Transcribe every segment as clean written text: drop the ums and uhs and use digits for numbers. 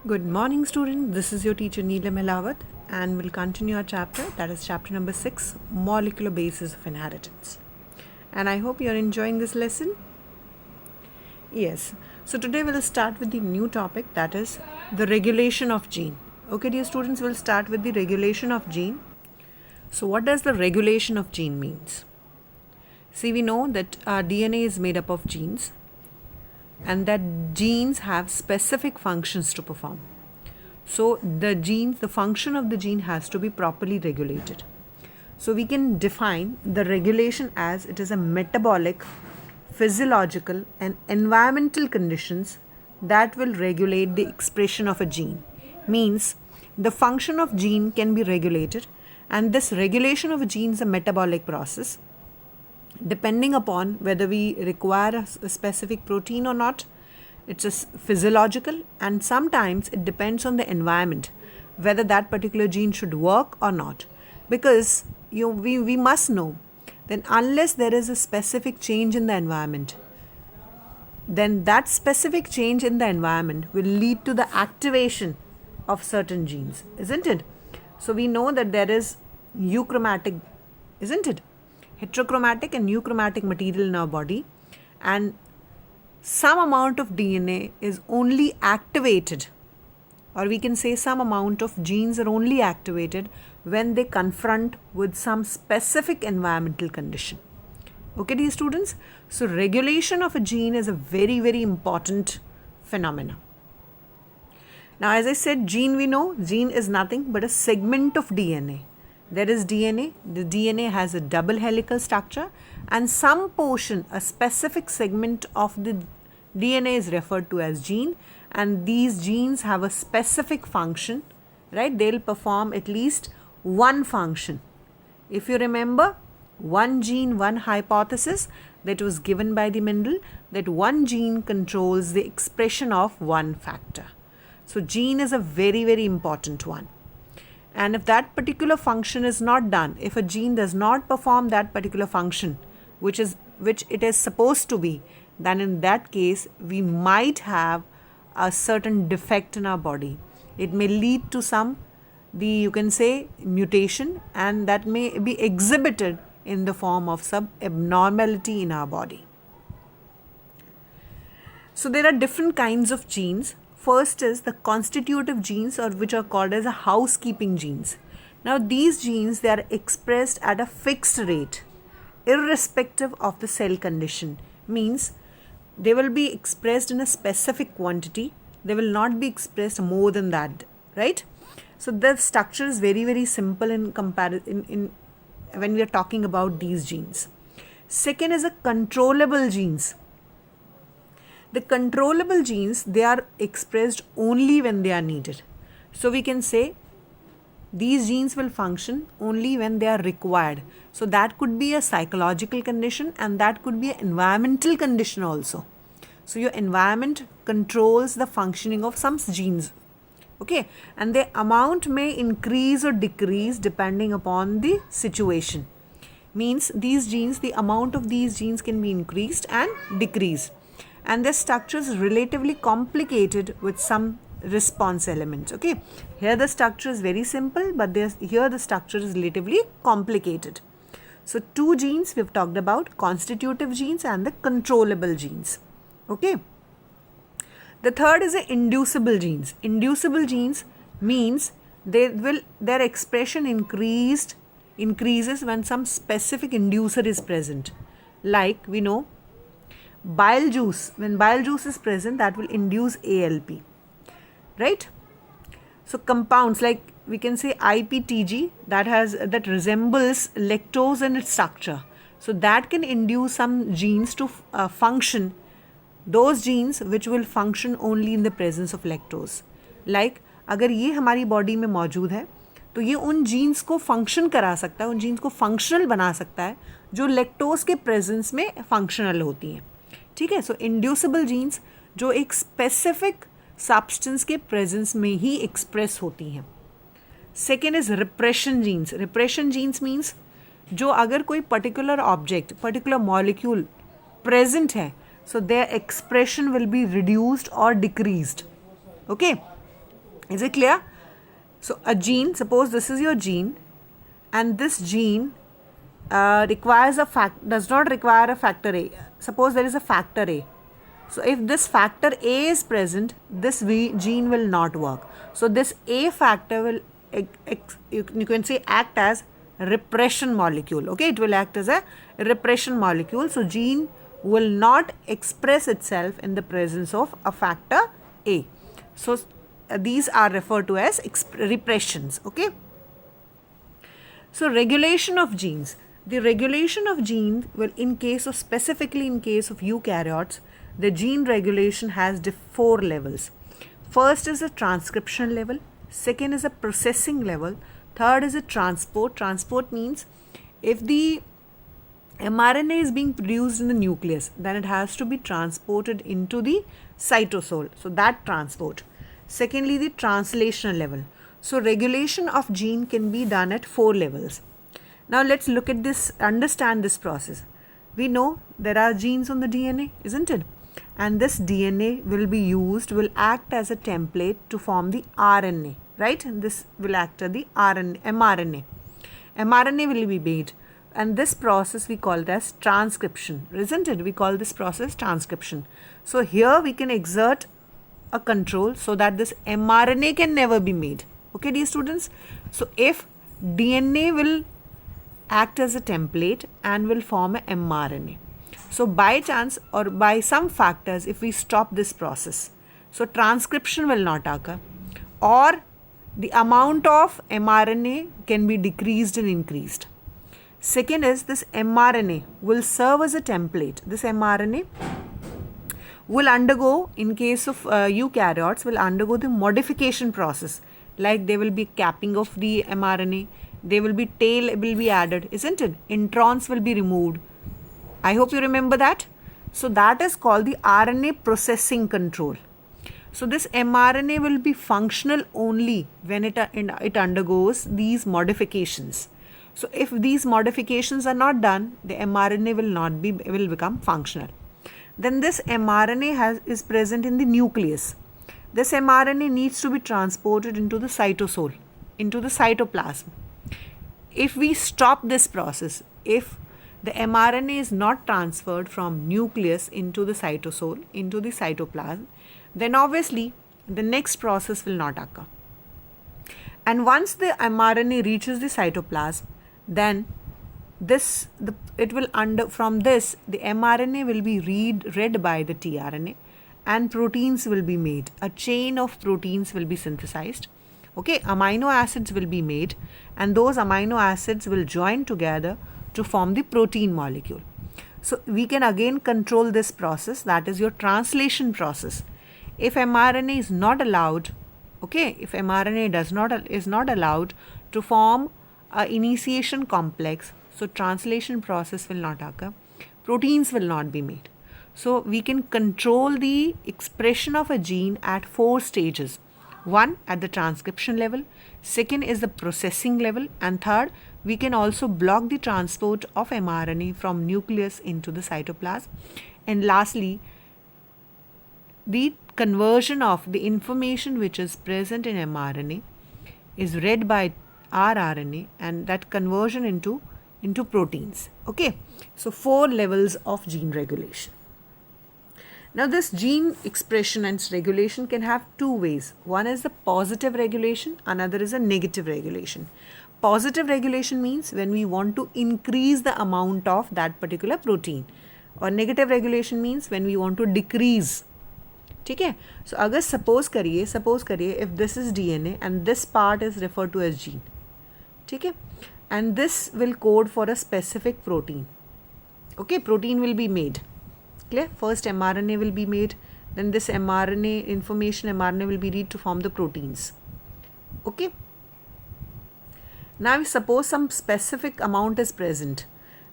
Good morning, student. This is your teacher Neelam Elawat, and we'll continue our chapter, that is chapter number 6, Molecular Basis of Inheritance. And I hope you're enjoying this lesson. Yes. So today we'll start with the new topic, that is the regulation of gene. Okay, dear students, we'll start with the regulation of gene. So what does the regulation of gene means? See, we know that our DNA is made up of genes, and that genes have specific functions to perform. So the function of the gene has to be properly regulated. So we can define the regulation as it is a metabolic, physiological and environmental conditions that will regulate the expression of a gene. Means the function of gene can be regulated, and this regulation of a gene is a metabolic process. Depending upon whether we require a specific protein or not, it's a physiological, and sometimes it depends on the environment whether that particular gene should work or not. Because we must know that unless there is a specific change in the environment, then that specific change in the environment will lead to the activation of certain genes, isn't it? So we know that there is euchromatic, isn't it? Heterochromatic and euchromatic material in our body, and some amount of DNA is only activated, or we can say some amount of genes are only activated when they confront with some specific environmental condition. Okay, dear students? So regulation of a gene is a very, very important phenomena. Now, as I said, gene, we know gene is nothing but a segment of DNA. There is DNA, the DNA has a double helical structure, and some portion, a specific segment of the DNA is referred to as gene, and these genes have a specific function, right? They'll perform at least one function. If you remember, one gene, one hypothesis that was given by the Mendel, that one gene controls the expression of one factor. So gene is a very, very important one. And if that particular function is not done, if a gene does not perform that particular function, which it is supposed to be, then in that case, we might have a certain defect in our body. It may lead to some, you can say, mutation, and that may be exhibited in the form of some abnormality in our body. So there are different kinds of genes. First is the constitutive genes, or which are called as a housekeeping genes. Now these genes, they are expressed at a fixed rate irrespective of the cell condition. Means they will be expressed in a specific quantity. They will not be expressed more than that, right? So the structure is very, very simple in comparison when we are talking about these genes. Second is a controllable genes. The controllable genes, they are expressed only when they are needed. So we can say these genes will function only when they are required. So that could be a psychological condition, and that could be an environmental condition also. So your environment controls the functioning of some genes. Okay, and the amount may increase or decrease depending upon the situation. Means these genes, the amount of these genes can be increased and decreased. And their structure is relatively complicated with some response elements. Okay, here the structure is very simple, but here the structure is relatively complicated. So two genes we've talked about, constitutive genes and the controllable genes. Okay, the third is the inducible genes. Inducible genes means their expression increases when some specific inducer is present. Like we know, bile juice, when bile juice is present, that will induce ALP, right? So compounds like we can say IPTG, that resembles lactose in its structure, so that can induce some genes to function, those genes which will function only in the presence of lactose. Like अगर ये हमारी body में मौजूद है, तो ये उन jeans को फंक्शन करा सकता है, उन जीन्स को फंक्शनल बना सकता है जो लैक्टोज के प्रेजेंस में फंक्शनल होती हैं. ठीक है. सो इंड्यूसिबल जीन्स जो एक स्पेसिफिक सब्सटेंस के प्रेजेंस में ही एक्सप्रेस होती हैं. Second is repression genes. Repression genes means जो अगर कोई particular object, particular molecule present है, so their expression will be reduced or decreased. Okay, Is it clear? So a gene, suppose this is your gene, and this gene does not require a factor A. Suppose there is a factor A. So if this factor A is present, this gene will not work. So this A factor will you can say act as repression molecule. Okay, it will act as a repression molecule. So gene will not express itself in the presence of a factor A. So these are referred to as repressions. Okay. So regulation of genes. The regulation of genes will, specifically in case of eukaryotes, the gene regulation has 4 levels. First is a transcription level, second is a processing level, third is a transport. Transport means if the mRNA is being produced in the nucleus, then it has to be transported into the cytosol. So that transport. Secondly, the translational level. So regulation of gene can be done at 4 levels. Now let's look at this, understand this process. We know there are genes on the DNA, isn't it? And this DNA will act as a template to form the RNA, right? And this will act as the mRNA. mRNA will be made, and this process we call it as transcription, isn't it? We call this process transcription. So here we can exert a control so that this mRNA can never be made. Okay, dear students? So if DNA will act as a template and will form a mRNA. So by chance or by some factors, if we stop this process, so transcription will not occur, or the amount of mRNA can be decreased and increased. Second is this mRNA will serve as a template. This mRNA will undergo, in case of eukaryotes, will undergo the modification process. Like there will be capping of the mRNA, there will be tail will be added, isn't it? Introns will be removed. I hope you remember that. So that is called the RNA processing control. So this mRNA will be functional only when it undergoes these modifications. So if these modifications are not done, the mRNA will become functional. Then this mRNA is present in the nucleus. This mRNA needs to be transported into the cytosol, into the cytoplasm. If we stop this process, if the mRNA is not transferred from nucleus into the cytosol, into the cytoplasm, then obviously the next process will not occur. And once the mRNA reaches the cytoplasm, then the mRNA will be read by the tRNA, and proteins will be made. A chain of proteins will be synthesized. Okay, amino acids will be made, and those amino acids will join together to form the protein molecule. So we can again control this process, that is your translation process. If mRNA is not allowed, if mRNA is not allowed to form a initiation complex, so translation process will not occur, proteins will not be made. So we can control the expression of a gene at 4 stages. One, at the transcription level, second is the processing level, and third, we can also block the transport of mRNA from nucleus into the cytoplasm, and lastly, the conversion of the information which is present in mRNA is read by rRNA, and that conversion into proteins. Okay, so 4 levels of gene regulation. Now this gene expression and regulation can have 2 ways. One is the positive regulation, another is a negative regulation. Positive regulation means when we want to increase the amount of that particular protein, or negative regulation means when we want to decrease. ठीक है? So अगर suppose करिए if this is DNA and this part is referred to as gene, ठीक है? And this will code for a specific protein. Okay, protein will be made. Clear? First mRNA will be made, then this mRNA will be read to form the proteins. Okay. Now suppose some specific amount is present,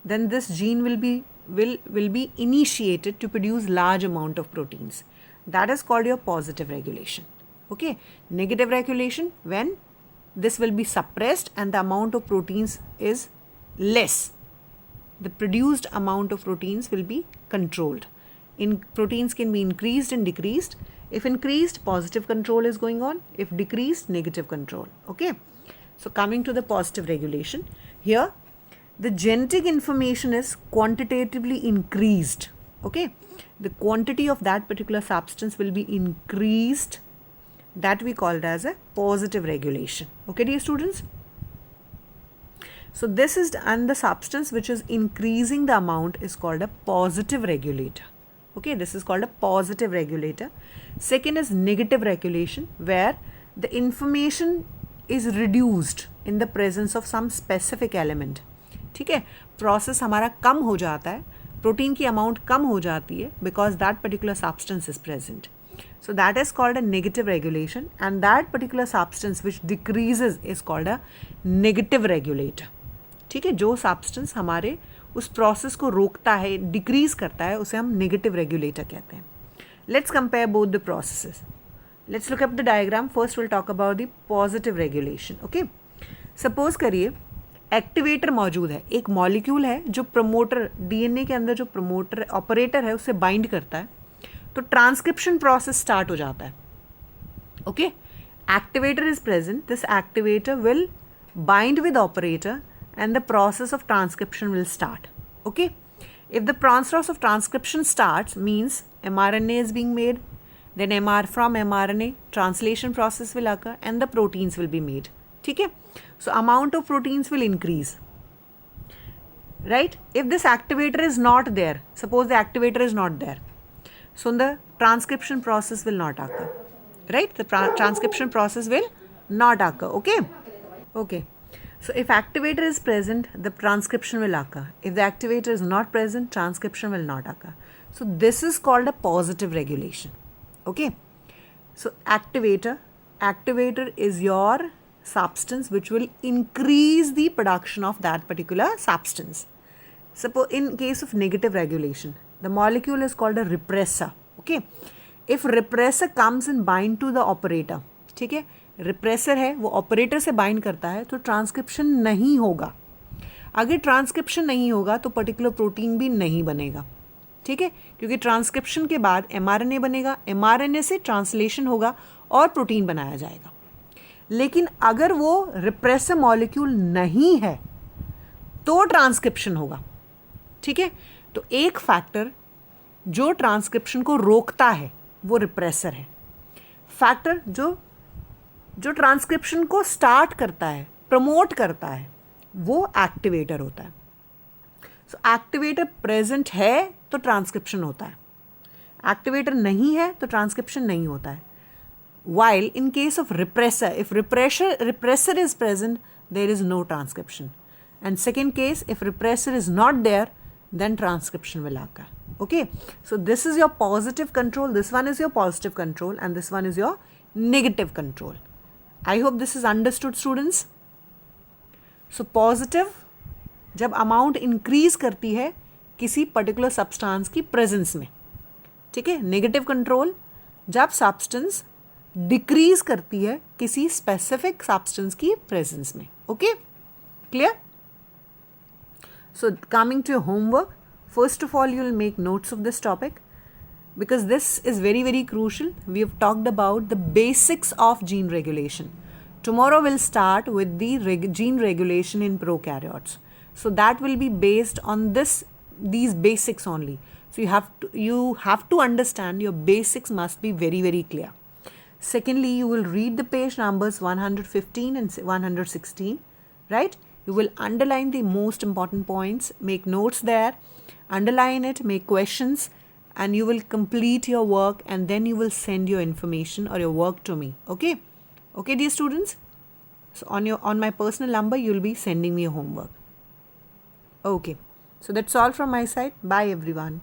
then this gene will be initiated to produce large amount of proteins. That is called your positive regulation. Okay. Negative regulation, when this will be suppressed and the amount of proteins is less. The produced amount of proteins will be controlled. Proteins can be increased and decreased. If increased, positive control is going on. If decreased, negative control. Okay. So coming to the positive regulation, here the genetic information is quantitatively increased. Okay. The quantity of that particular substance will be increased. That we call it as a positive regulation. Okay, dear students. So this is, and the substance which is increasing the amount is called a positive regulator. Okay, this is called a positive regulator. Second is negative regulation, where the information is reduced in the presence of some specific element. ठीक है, process हमारा कम हो जाता है, protein की amount कम हो जाती है because that particular substance is present. So that is called a negative regulation, and that particular substance which decreases is called a negative regulator. ठीक है, जो सब्सटेंस हमारे उस प्रोसेस को रोकता है, डिक्रीज करता है, उसे हम नेगेटिव रेगुलेटर कहते हैं. Let's compare both the processes. Let's look up the diagram. First will talk about the positive regulation. Okay, suppose करिए एक्टिवेटर मौजूद है, एक मॉलिक्यूल है जो प्रमोटर, डीएनए के अंदर जो प्रमोटर ऑपरेटर है उससे बाइंड करता है, तो ट्रांसक्रिप्शन प्रोसेस स्टार्ट हो जाता है. Okay, activator is present, this activator will bind with operator and the process of transcription will start. Okay, if the process of transcription starts, means mRNA is being made, then from mRNA translation process will occur and the proteins will be made. ठीक है, so amount of proteins will increase, right? If this activator is not there, suppose the activator is not there, so the transcription process will not occur, right? The transcription process will not occur. Okay, okay. So if activator is present, the transcription will occur. If the activator is not present, transcription will not occur. So this is called a positive regulation. Okay. So activator is your substance which will increase the production of that particular substance. Suppose in case of negative regulation, the molecule is called a repressor. Okay. If repressor comes and bind to the operator, ठीक है, repressor है वो operator से bind करता है, तो transcription नहीं होगा. अगर ट्रांसक्रिप्शन नहीं होगा तो पर्टिकुलर प्रोटीन भी नहीं बनेगा. ठीक है, क्योंकि ट्रांसक्रिप्शन के बाद एमआरएनए बनेगा, एमआरएनए से ट्रांसलेशन होगा और प्रोटीन बनाया जाएगा. लेकिन अगर वो रिप्रेसर मॉलिक्यूल नहीं है तो ट्रांसक्रिप्शन होगा. ठीक है, तो एक फैक्टर जो ट्रांसक्रिप्शन को रोकता है वो रिप्रेसर है. फैक्टर जो ट्रांसक्रिप्शन को स्टार्ट करता है, प्रमोट करता है, वो एक्टिवेटर होता है. सो एक्टिवेटर प्रेजेंट है तो ट्रांसक्रिप्शन होता है, एक्टिवेटर नहीं है तो ट्रांसक्रिप्शन नहीं होता है. While in case of repressor, if repressor is present, there is no transcription. And second case, if repressor is not there, then transcription will occur. Okay, so this is your positive control, this one is your positive control, and this one is your negative control. I hope this is understood, students. So positive जब amount increase करती है किसी particular substance की presence में, ठीक है. negative control जब substance decrease करती है किसी specific substance की presence में. Okay, clear? So coming to your homework, first of all you will make notes of this topic because this is very, very crucial. We have talked about the basics of gene regulation. Tomorrow we'll start with the gene regulation in prokaryotes. So that will be based on these basics only. So you have to understand, your basics must be very, very clear. Secondly, you will read the page numbers 115 and 116, right? You will underline the most important points, make notes there, underline it, make questions, and you will complete your work, and then you will send your information or your work to me. Okay? Okay, dear students? So on my personal number, you will be sending me your homework. Okay. So that's all from my side. Bye everyone.